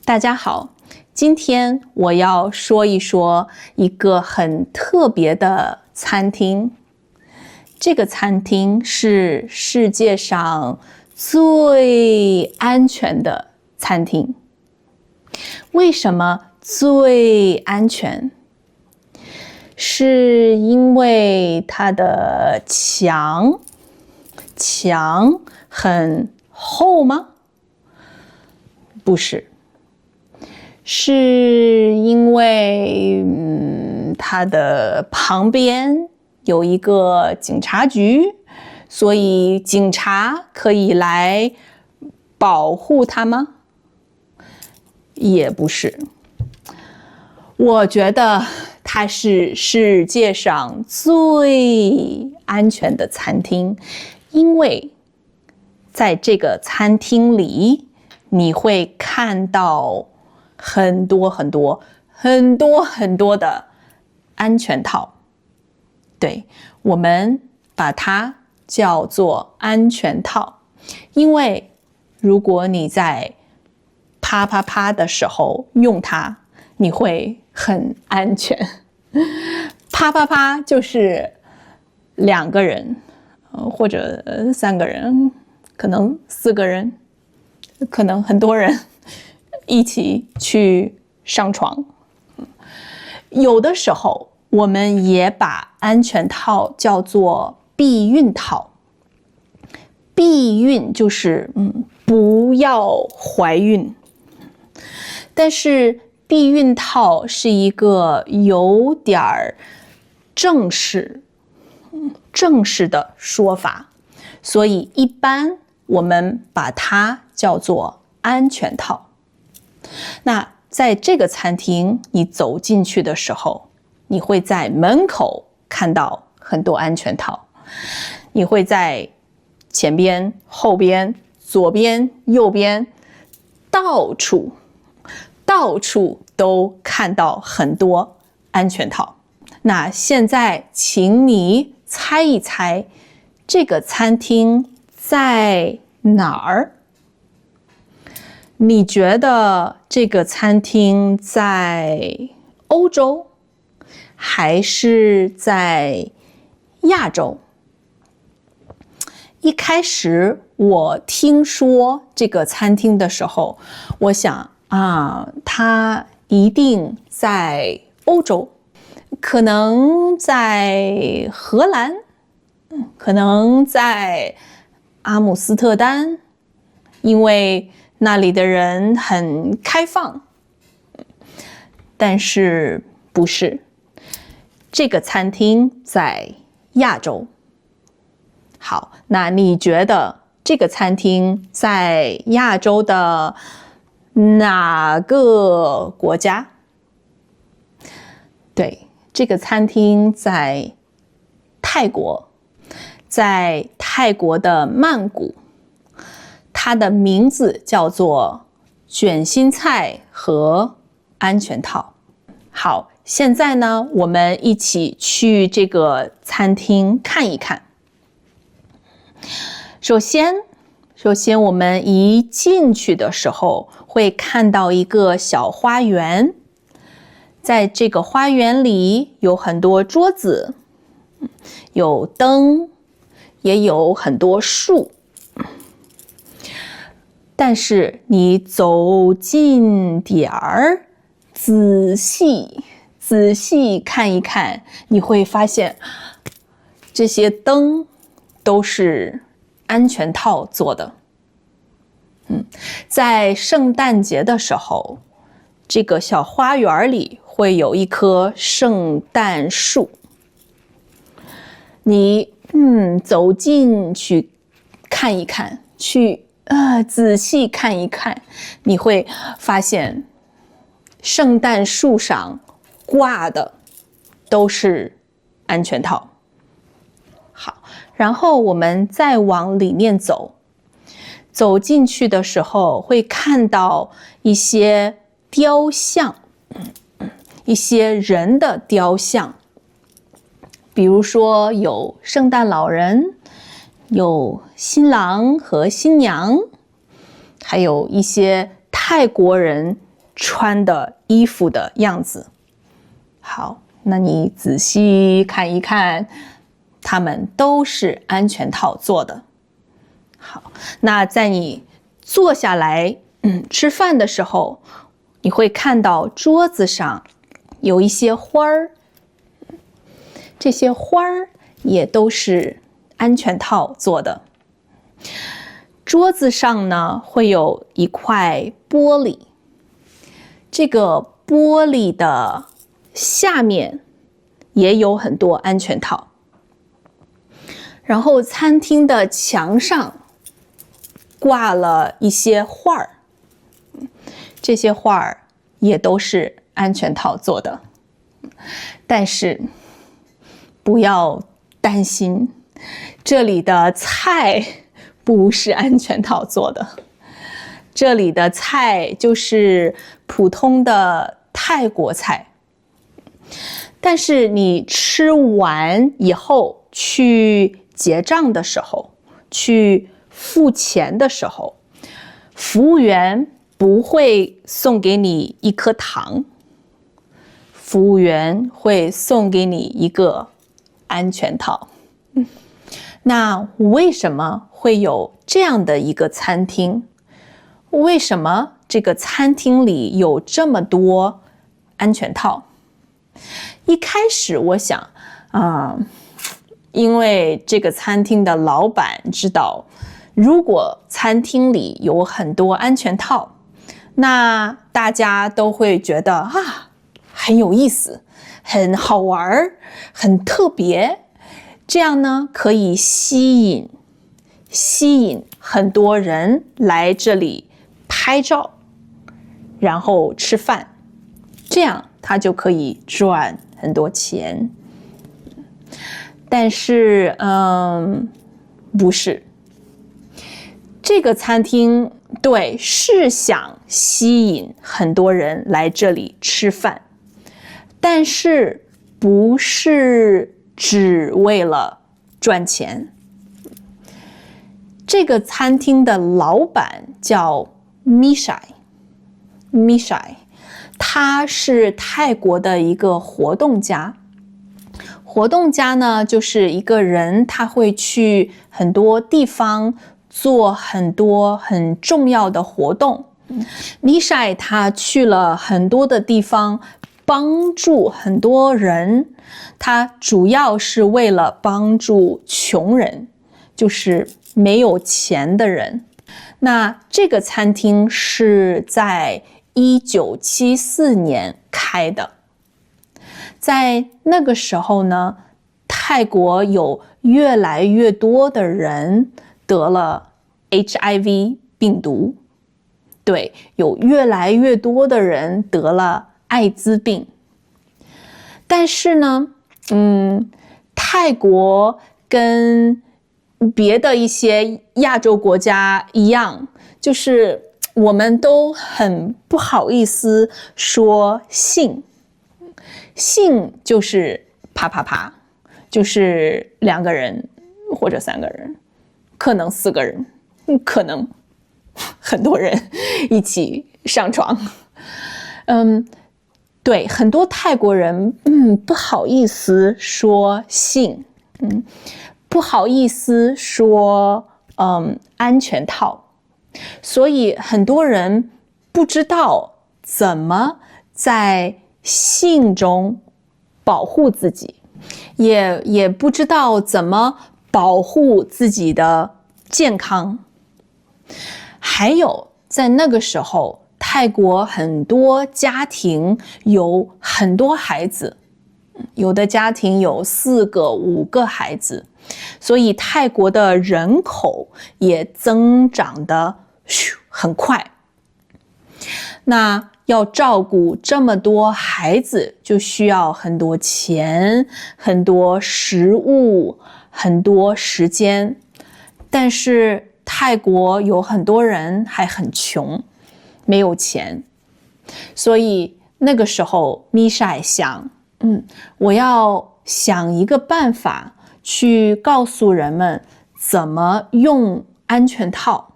大家好，今天我要说一说一个很特别的餐厅。这个餐厅是世界上最安全的餐厅。为什么最安全？是因为它的墙很厚吗？不是。是因为它的旁边有一个警察局，所以警察可以来保护它吗？也不是。我觉得它是世界上最安全的餐厅，因为在这个餐厅里，你会看到很多的安全套。对，我们把它叫做安全套，因为如果你在啪啪啪的时候用它，你会很安全。啪啪啪就是2个人，或者3个人，可能4个人，可能很多人一起去上床。有的时候我们也把安全套叫做避孕套。避孕就是不要怀孕。但是避孕套是一个有点正式的说法，所以一般我们把它叫做安全套。那在这个餐厅，你走进去的时候，你会在门口看到很多安全套，你会在前边、后边、左边、右边，到处都看到很多安全套。那现在请你猜一猜，这个餐厅在哪儿？你觉得这个餐厅在欧洲，还是在亚洲？一开始我听说这个餐厅的时候，我想它一定在欧洲，可能在荷兰，可能在阿姆斯特丹，因为那里的人很开放。但是不是，这个餐厅在亚洲。好，那你觉得这个餐厅在亚洲的哪个国家？对，这个餐厅在泰国，在泰国的曼谷。它的名字叫做卷心菜和安全套。好，现在呢，我们一起去这个餐厅看一看。首先我们一进去的时候会看到一个小花园，在这个花园里有很多桌子，有灯，也有很多树。但是你走近点儿，仔细看一看，你会发现这些灯都是安全套做的。在圣诞节的时候，这个小花园里会有一棵圣诞树。你走进去看一看，仔细看一看，你会发现圣诞树上挂的都是安全套。好，然后我们再往里面走进去的时候会看到一些雕像，一些人的雕像，比如说有圣诞老人，有新郎和新娘，还有一些泰国人穿的衣服的样子。好，那你仔细看一看，它们都是安全套做的。好，那在你坐下来吃饭的时候，你会看到桌子上有一些花儿，这些花儿也都是安全套做的。桌子上呢会有一块玻璃，这个玻璃的下面也有很多安全套。然后餐厅的墙上挂了一些画儿，这些画儿也都是安全套做的。但是不要担心，这里的菜不是安全套做的，这里的菜就是普通的泰国菜。但是你吃完以后去结账的时候，去付钱的时候，服务员不会送给你一颗糖，服务员会送给你一个安全套。那为什么会有这样的一个餐厅？为什么这个餐厅里有这么多安全套？一开始我想，因为这个餐厅的老板知道，如果餐厅里有很多安全套，那大家都会觉得很有意思，很好玩，很特别。这样呢，可以吸引很多人来这里拍照，然后吃饭，这样他就可以赚很多钱。但是不是，这个餐厅是想吸引很多人来这里吃饭，但是不是只为了赚钱。这个餐厅的老板叫 Mishai， 他是泰国的一个活动家。活动家呢，就是一个人，他会去很多地方做很多很重要的活动。Mishai 他去了很多的地方，帮助很多人，他主要是为了帮助穷人，就是没有钱的人。那这个餐厅是在1974年开的。在那个时候呢，泰国有越来越多的人得了 HIV 病毒，有越来越多的人得了艾滋病。但是呢，泰国跟别的一些亚洲国家一样，就是我们都很不好意思说性就是啪啪啪，就是2个人或者3个人，可能4个人，可能很多人一起上床。很多泰国人不好意思说性，不好意思说安全套，所以很多人不知道怎么在性中保护自己，也不知道怎么保护自己的健康。还有在那个时候，泰国很多家庭有很多孩子，有的家庭有4个、5个孩子，所以泰国的人口也增长得很快。那要照顾这么多孩子，就需要很多钱、很多食物、很多时间。但是泰国有很多人还很穷，没有钱，所以那个时候 Mishai 想，我要想一个办法去告诉人们怎么用安全套，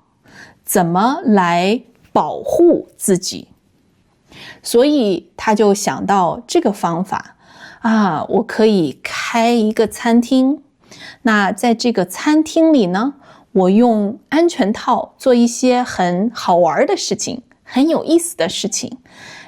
怎么来保护自己。所以他就想到这个方法啊，我可以开一个餐厅。那在这个餐厅里呢，我用安全套做一些很好玩的事情，很有意思的事情。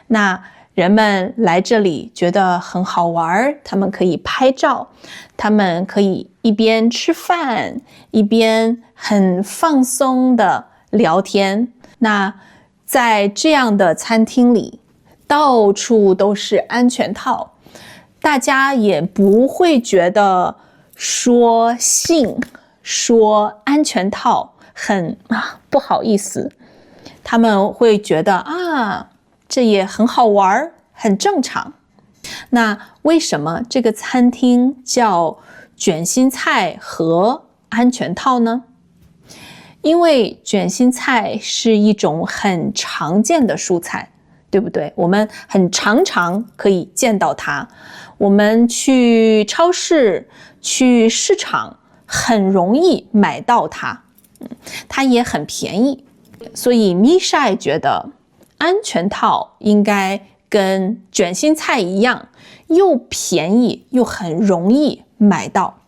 那人们来这里觉得很好玩，他们可以拍照，他们可以一边吃饭，一边很放松的聊天。那在这样的餐厅里，到处都是安全套，大家也不会觉得说性、说安全套很不好意思，他们会觉得啊，这也很好玩，很正常。那为什么这个餐厅叫卷心菜和安全套呢？因为卷心菜是一种很常见的蔬菜，对不对？我们很常可以见到它，我们去超市、去市场很容易买到它，它也很便宜。所以 Mishai 觉得安全套应该跟卷心菜一样，又便宜又很容易买到。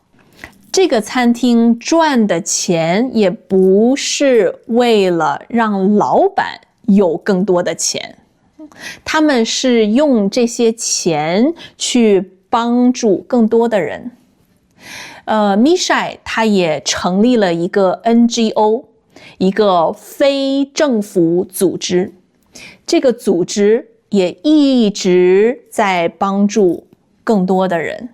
这个餐厅赚的钱也不是为了让老板有更多的钱，他们是用这些钱去帮助更多的人。Mishai 他也成立了一个 NGO， 一个非政府组织。这个组织也一直在帮助更多的人，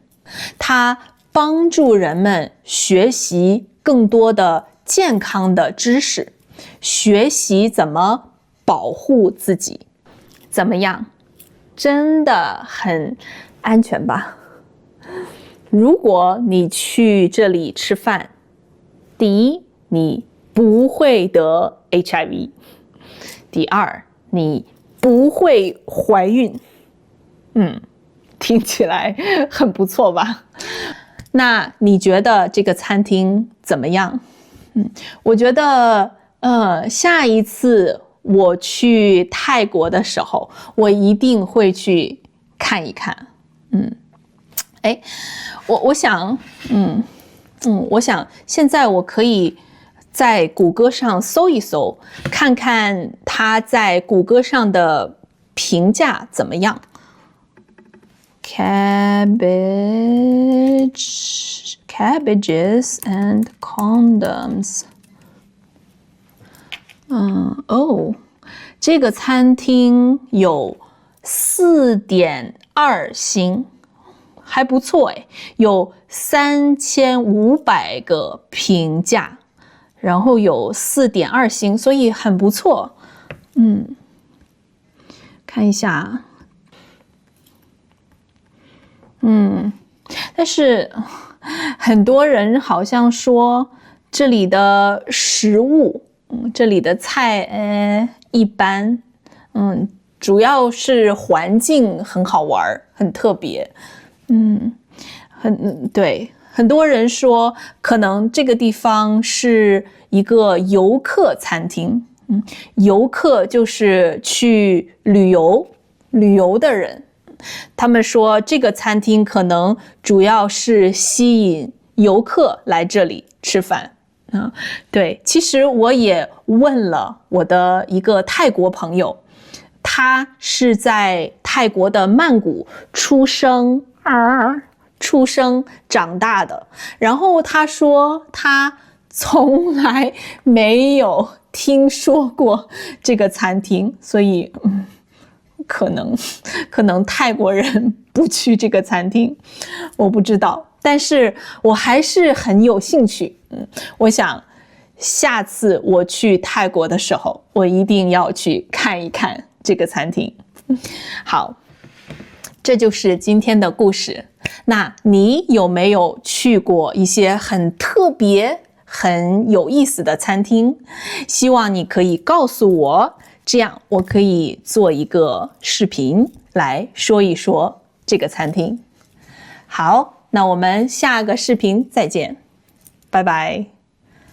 他帮助人们学习更多的健康的知识，学习怎么保护自己。怎么样？真的很安全吧？如果你去这里吃饭，第一，你不会得 HIV， 第二，你不会怀孕。听起来很不错吧？那你觉得这个餐厅怎么样？我觉得下一次我去泰国的时候，我一定会去看一看。我想现在我可以在谷歌上搜一搜，看看它在谷歌上的评价怎么样。Cabbages and condoms。这个餐厅有4.2星，还不错诶，有3500个评价，然后有4.2星，所以很不错。看一下。但是很多人好像说这里的食物，这里的菜一般，主要是环境很好玩，很特别。对，很多人说可能这个地方是一个游客餐厅，游客就是去旅游的人。他们说这个餐厅可能主要是吸引游客来这里吃饭。对，其实我也问了我的一个泰国朋友，他是在泰国的曼谷出生长大的，然后他说他从来没有听说过这个餐厅，所以可能泰国人不去这个餐厅，我不知道，但是我还是很有兴趣。我想下次我去泰国的时候，我一定要去看一看这个餐厅。好，这就是今天的故事。那你有没有去过一些很特别、很有意思的餐厅？希望你可以告诉我，这样我可以做一个视频来说一说这个餐厅。好，那我们下个视频再见，拜拜。